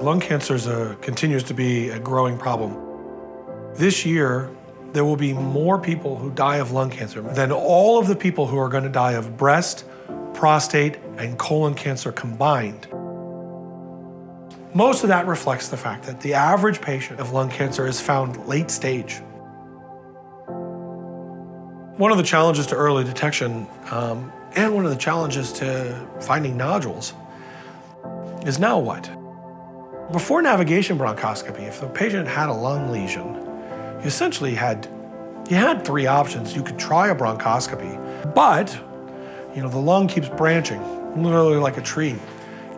Lung cancer continues to be a growing problem. This year, there will be more people who die of lung cancer than all of the people who are going to die of breast, prostate, and colon cancer combined. Most of that reflects the fact that the average patient of lung cancer is found late stage. One of the challenges to early detection and one of the challenges to finding nodules is now what? Before navigation bronchoscopy, if the patient had a lung lesion, you had three options. You could try a bronchoscopy, but the lung keeps branching, literally like a tree.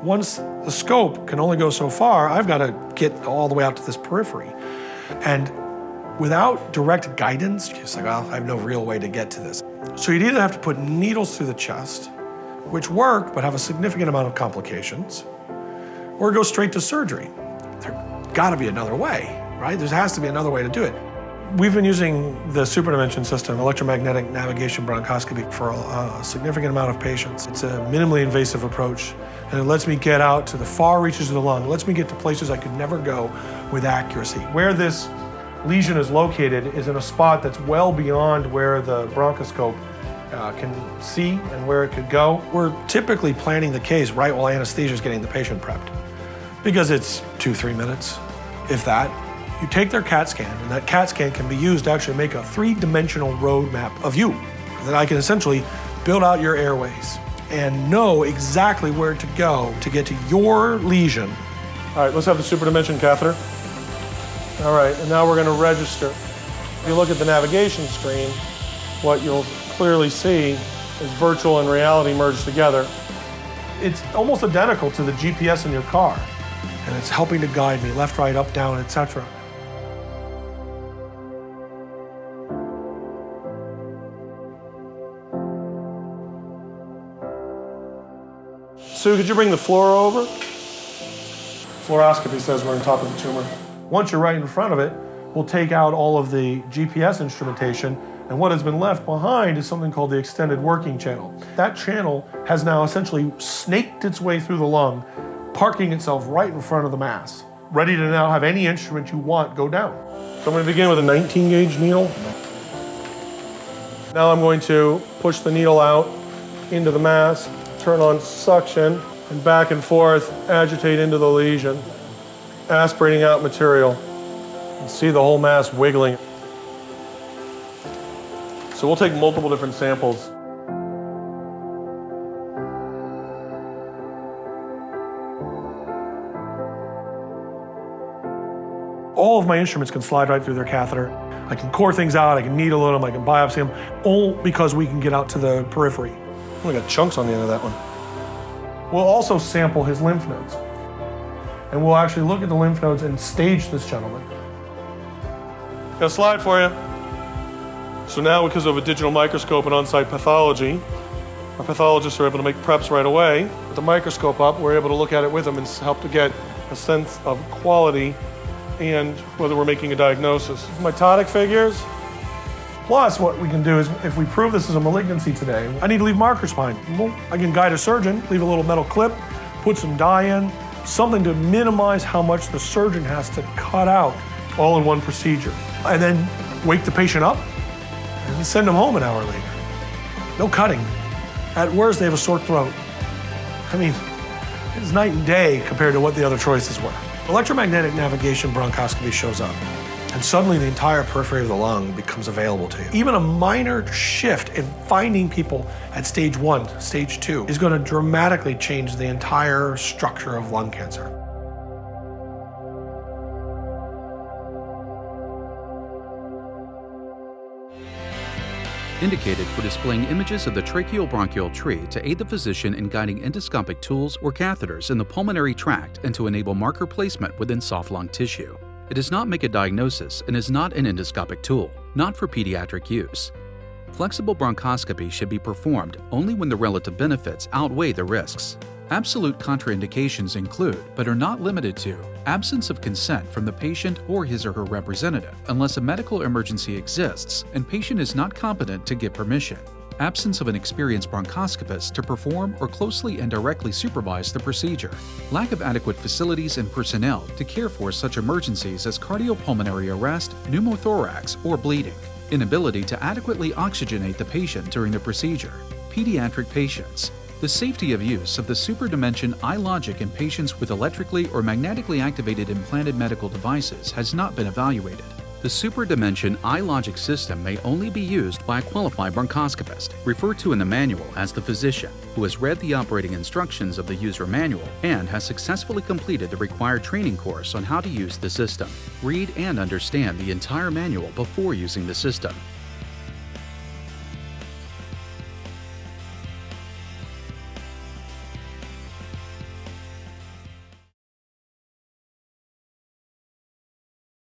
Once the scope can only go so far, I've got to get all the way out to this periphery. And without direct guidance, it's like, well, I have no real way to get to this. So you'd either have to put needles through the chest, which work but have a significant amount of complications, or go straight to surgery. There's got to be another way, right? There has to be another way to do it. We've been using the SuperDimension system, electromagnetic navigation bronchoscopy, for a significant amount of patients. It's a minimally invasive approach, and it lets me get out to the far reaches of the lung. It lets me get to places I could never go with accuracy. Where this lesion is located is in a spot that's well beyond where the bronchoscope can see and where it could go. We're typically planning the case right while anesthesia is getting the patient prepped, because it's 2-3 minutes, if that. You take their CAT scan, and that CAT scan can be used to actually make a 3-dimensional roadmap of you. That I can essentially build out your airways and know exactly where to go to get to your lesion. All right, let's have the SuperDimension catheter. All right, and now we're going to register. If you look at the navigation screen, what you'll clearly see is virtual and reality merged together. It's almost identical to the GPS in your car, and it's helping to guide me left, right, up, down, etc. Sue, could you bring the fluoro over? Fluoroscopy says we're on top of the tumor. Once you're right in front of it, we'll take out all of the GPS instrumentation, and what has been left behind is something called the extended working channel. That channel has now essentially snaked its way through the lung, parking itself right in front of the mass, ready to now have any instrument you want go down. So I'm going to begin with a 19-gauge needle. Now I'm going to push the needle out into the mass, turn on suction, and back and forth agitate into the lesion, aspirating out material. You can see the whole mass wiggling. So we'll take multiple different samples. All of my instruments can slide right through their catheter. I can core things out, I can needle them, I can biopsy them, all because we can get out to the periphery. We got chunks on the end of that one. We'll also sample his lymph nodes. And we'll actually look at the lymph nodes and stage this gentleman. Got a slide for you. So now, because of a digital microscope and on-site pathology, our pathologists are able to make preps right away. With the microscope up, we're able to look at it with them and help to get a sense of quality and whether we're making a diagnosis. Mitotic figures. Plus, what we can do is, if we prove this is a malignancy today, I need to leave markers behind. Well, I can guide a surgeon, leave a little metal clip, put some dye in, something to minimize how much the surgeon has to cut out all in one procedure. And then wake the patient up and send them home an hour later. No cutting. At worst, they have a sore throat. I mean, it's night and day compared to what the other choices were. Electromagnetic navigation bronchoscopy shows up, and suddenly the entire periphery of the lung becomes available to you. Even a minor shift in finding people at stage 1, stage 2, is going to dramatically change the entire structure of lung cancer. Indicated for displaying images of the tracheobronchial tree to aid the physician in guiding endoscopic tools or catheters in the pulmonary tract and to enable marker placement within soft lung tissue. It does not make a diagnosis and is not an endoscopic tool, not for pediatric use. Flexible bronchoscopy should be performed only when the relative benefits outweigh the risks. Absolute contraindications include, but are not limited to, absence of consent from the patient or his or her representative unless a medical emergency exists and patient is not competent to give permission. absence of an experienced bronchoscopist to perform or closely and directly supervise the procedure, lack of adequate facilities and personnel to care for such emergencies as cardiopulmonary arrest, pneumothorax, or bleeding, inability to adequately oxygenate the patient during the procedure, pediatric patients. The safety of use of the SuperDimension iLogic in patients with electrically or magnetically activated implanted medical devices has not been evaluated. The SuperDimension iLogic system may only be used by a qualified bronchoscopist, referred to in the manual as the physician, who has read the operating instructions of the user manual and has successfully completed the required training course on how to use the system. Read and understand the entire manual before using the system.